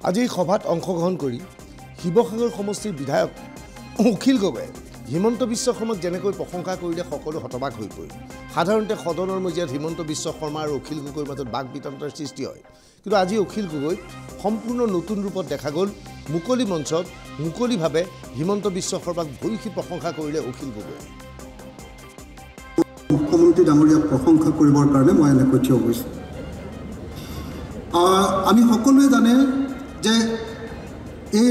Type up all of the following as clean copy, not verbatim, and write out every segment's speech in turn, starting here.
আজি এই সভাত অংশগ্ৰহণ কৰি শিৱসাগৰ সমষ্টিৰ বিধায়ক অখিল গগৈয়ে হিমন্ত বিশ্ব শৰ্মাক যেনেকৈ প্ৰশংসা কৰিলে সকলো হতবাক হৈ পৰিল। সাধাৰণতে সদনৰ মজিয়াত হিমন্ত বিশ্ব শৰ্মা আৰু অখিল গগৈৰ মাজত বাক বিতণ্ডাৰ সৃষ্টি হয়, কিন্তু আজি অখিল গগৈ সম্পূৰ্ণ নতুন ৰূপত দেখা গ'ল। মুকলি মঞ্চত মুকলিভাৱে হিমন্ত বিশ্ব শৰ্মাক ভূয়সী প্ৰশংসা কৰিলে অখিল গগৈয়ে। মুখ্যমন্ত্ৰী ডাঙৰীয়াক প্ৰশংসা কৰিবৰ কাৰণে মই এনেকৈ থিয় হৈছোঁ। আমি সকলোৱে জানে যে এই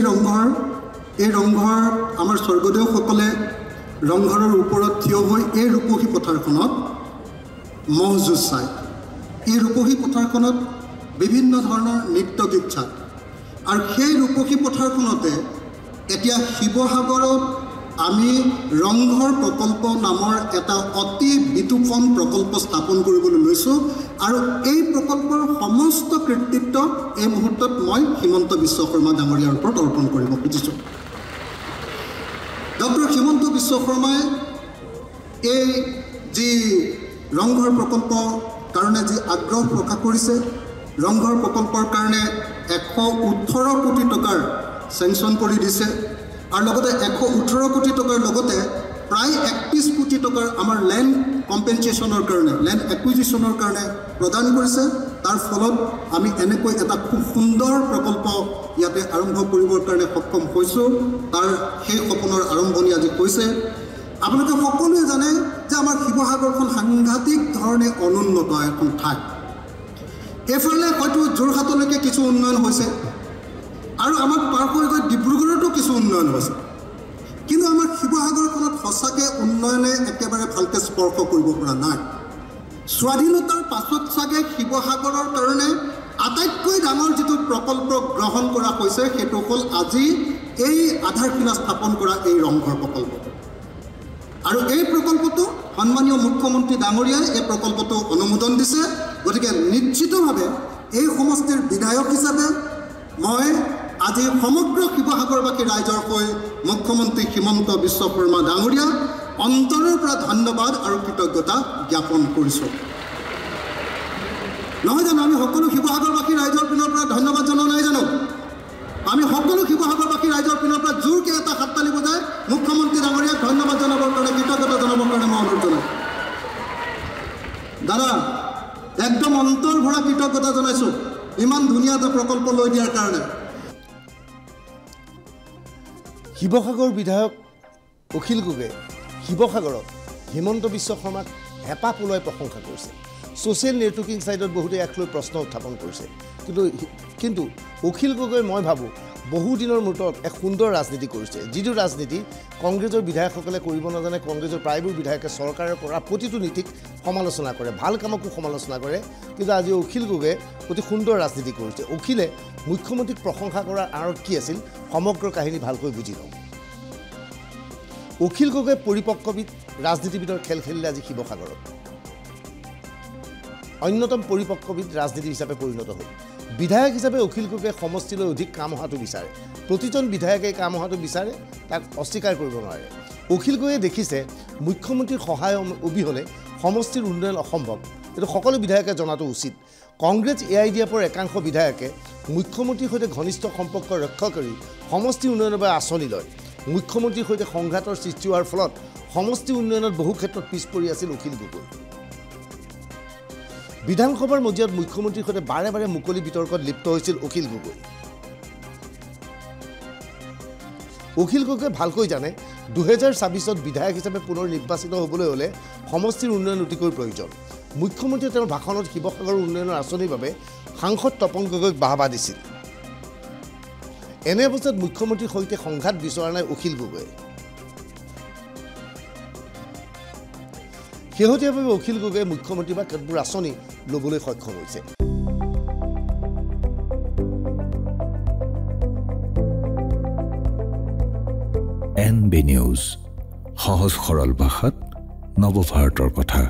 ৰংঘৰ আমাৰ স্বৰ্গদেউসকলে ৰংঘৰৰ ওপৰত থিয় হৈ এই ৰূপহী পথাৰখনত ম'হ যুঁজ চায়। এই ৰূপহী পথাৰখনত বিভিন্ন ধৰণৰ নৃত্য গীত চায় আৰু সেই ৰূপহী পথাৰখনতে এতিয়া শিৱসাগৰত আমি ৰংঘৰ প্ৰকল্প নামৰ এটা অতি বিতোপন প্ৰকল্প স্থাপন কৰিবলৈ লৈছোঁ আৰু এই প্ৰকল্পৰ সমস্ত কৃতিত্ব এই মুহূৰ্তত মই হিমন্ত বিশ্ব শৰ্মা ডাঙৰীয়াৰ ওপৰত অৰ্পণ কৰিব খুজিছোঁ। ডক্টৰ হিমন্ত বিশ্ব শৰ্মাই এই যি ৰংঘৰ প্ৰকল্পৰ কাৰণে যি আগ্ৰহ প্ৰকাশ কৰিছে, ৰংঘৰ প্ৰকল্পৰ কাৰণে 118 কোটি টকাৰ চেংচন কৰি দিছে আৰু লগতে 118 কোটি টকাৰ লগতে প্ৰায় 31 কোটি টকাৰ আমাৰ লেণ্ড কম্পেনচেশ্যনৰ কাৰণে, লেণ্ড একুইজিশ্যনৰ কাৰণে প্ৰদান কৰিছে। তাৰ ফলত আমি এনেকৈ এটা খুব সুন্দৰ প্ৰকল্প ইয়াতে আৰম্ভ কৰিবৰ কাৰণে সক্ষম হৈছোঁ। তাৰ সেই সপোনৰ আৰম্ভণি আজি হৈছে। আপোনালোকে সকলোৱে জানে যে আমাৰ শিৱসাগৰখন সাংঘাতিক ধৰণে অনুন্নত এখন ঠাই। এইফালে হয়তো যোৰহাটলৈকে কিছু উন্নয়ন হৈছে আৰু আমাক পাৰ হৈ গৈ ডিব্ৰুগড়তো কিছু উন্নয়ন হৈছে, কিন্তু আমাৰ শিৱসাগৰখনত সঁচাকৈ উন্নয়নে একেবাৰে ভালকৈ স্পৰ্শ কৰিব পৰা নাই। স্বাধীনতাৰ পাছত চাগে শিৱসাগৰৰ কাৰণে আটাইতকৈ ডাঙৰ যিটো প্ৰকল্প গ্ৰহণ কৰা হৈছে সেইটো হ'ল আজি এই আধাৰশিলা স্থাপন কৰা এই ৰংঘৰ প্ৰকল্প। আৰু এই প্ৰকল্পটো সন্মানীয় মুখ্যমন্ত্ৰী ডাঙৰীয়াই এই প্ৰকল্পটো অনুমোদন দিছে। গতিকে নিশ্চিতভাৱে এই সমষ্টিৰ বিধায়ক হিচাপে মই আজি সমগ্ৰ শিৱসাগৰবাসী ৰাইজৰ হৈ মুখ্যমন্ত্ৰী হিমন্ত বিশ্ব শৰ্মা ডাঙৰীয়া অন্তৰৰ পৰা ধন্যবাদ আৰু কৃতজ্ঞতা জ্ঞাপন কৰিছোঁ। নহয় জানো আমি সকলো শিৱসাগৰবাসী ৰাইজৰ পিনৰ পৰা ধন্যবাদ জনোৱা নাই জানো? আমি সকলো শিৱসাগৰবাসী ৰাইজৰ পিনৰ পৰা জোৰকৈ এটা হাততালি বজাই মুখ্যমন্ত্ৰী ডাঙৰীয়াক ধন্যবাদ জনাবৰ কাৰণে, কৃতজ্ঞতা জনাবৰ কাৰণে মই অনুৰোধ জনাইছোঁ। দাদা একদম অন্তৰ ভৰা কৃতজ্ঞতা জনাইছোঁ ইমান ধুনীয়া এটা প্ৰকল্প লৈ দিয়াৰ কাৰণে। শিৱসাগৰ বিধায়ক অখিল গগৈয়ে শিৱসাগৰত হিমন্ত বিশ্ব শৰ্মাক হেঁপাহ পলোৱাই প্ৰশংসা কৰিছে। ছ'চিয়েল নেটৱৰ্কিং ছাইটত বহুতে ইয়াক লৈ প্ৰশ্ন উত্থাপন কৰিছে, কিন্তু অখিল গগৈ মই ভাবোঁ বহুদিনৰ মূৰত এক সুন্দৰ ৰাজনীতি কৰিছে, যিটো ৰাজনীতি কংগ্ৰেছৰ বিধায়কসকলে কৰিব নাজানে। কংগ্ৰেছৰ প্ৰায়বোৰ বিধায়কে চৰকাৰৰ কৰা প্ৰতিটো নীতিক সমালোচনা কৰে, ভাল কামকো সমালোচনা কৰে, কিন্তু আজি অখিল গগৈয়ে অতি সুন্দৰ ৰাজনীতি কৰিছে। অখিলে মুখ্যমন্ত্ৰীক প্ৰশংসা কৰাৰ আঁৰত কি আছিল সমগ্ৰ কাহিনী ভালকৈ বুজি লওঁ। অখিল গগৈয়ে পৰিপক্কবিদ ৰাজনীতিবিদৰ খেল খেলিলে আজি শিৱসাগৰত। অন্যতম পৰিপক্কবিদ ৰাজনীতি হিচাপে পৰিণত হ'ল। বিধায়ক হিচাপে অখিল গগৈয়ে সমষ্টিলৈ অধিক কাম অহাটো বিচাৰে। প্ৰতিজন বিধায়কে কাম অহাটো বিচাৰে, তাক অস্বীকাৰ কৰিব নোৱাৰে। অখিল গগৈয়ে দেখিছে মুখ্যমন্ত্ৰীৰ সহায় অবিহনে সমষ্টিৰ উন্নয়ন অসম্ভৱ। এইটো সকলো বিধায়কে জনাটো উচিত। কংগ্ৰেছ AIDFৰ একাংশ বিধায়কে মুখ্যমন্ত্ৰীৰ সৈতে ঘনিষ্ঠ সম্পৰ্ক ৰক্ষা কৰি সমষ্টি উন্নয়নৰ বাবে আঁচনি লয়। মুখ্যমন্ত্ৰীৰ সৈতে সংঘাতৰ সৃষ্টি হোৱাৰ ফলত সমষ্টি উন্নয়নত বহু ক্ষেত্ৰত পিছ পৰি আছিল অখিল গগৈ। বিধানসভাৰ মজিয়াত মুখ্যমন্ত্ৰীৰ সৈতে বাৰে বাৰে মুকলি বিতৰ্কত লিপ্ত হৈছিল অখিল গগৈ। অখিল গগৈয়ে ভালকৈ জানে 2024 বিধায়ক হিচাপে পুনৰ নিৰ্বাচিত হ'বলৈ হ'লে সমষ্টিৰ উন্নয়ন অতিকৈ প্ৰয়োজন। মুখ্যমন্ত্ৰীয়ে তেওঁৰ ভাষণত শিৱসাগৰৰ উন্নয়নৰ আঁচনিৰ বাবে সাংসদ তপন গগৈক বাহবা দিছিল। এনে অৱস্থাত মুখ্যমন্ত্ৰীৰ সৈতে সংঘাত বিচৰা নাই অখিল গগৈয়ে। শেহতীয়াভাৱে অখিল গগৈয়ে মুখ্যমন্ত্ৰীৰ পৰা কেতবোৰ আঁচনি ল'বলৈ সক্ষম হৈছে। NB নিউজ, সহজ সৰল ভাষাত নৱভাৰতৰ কথা।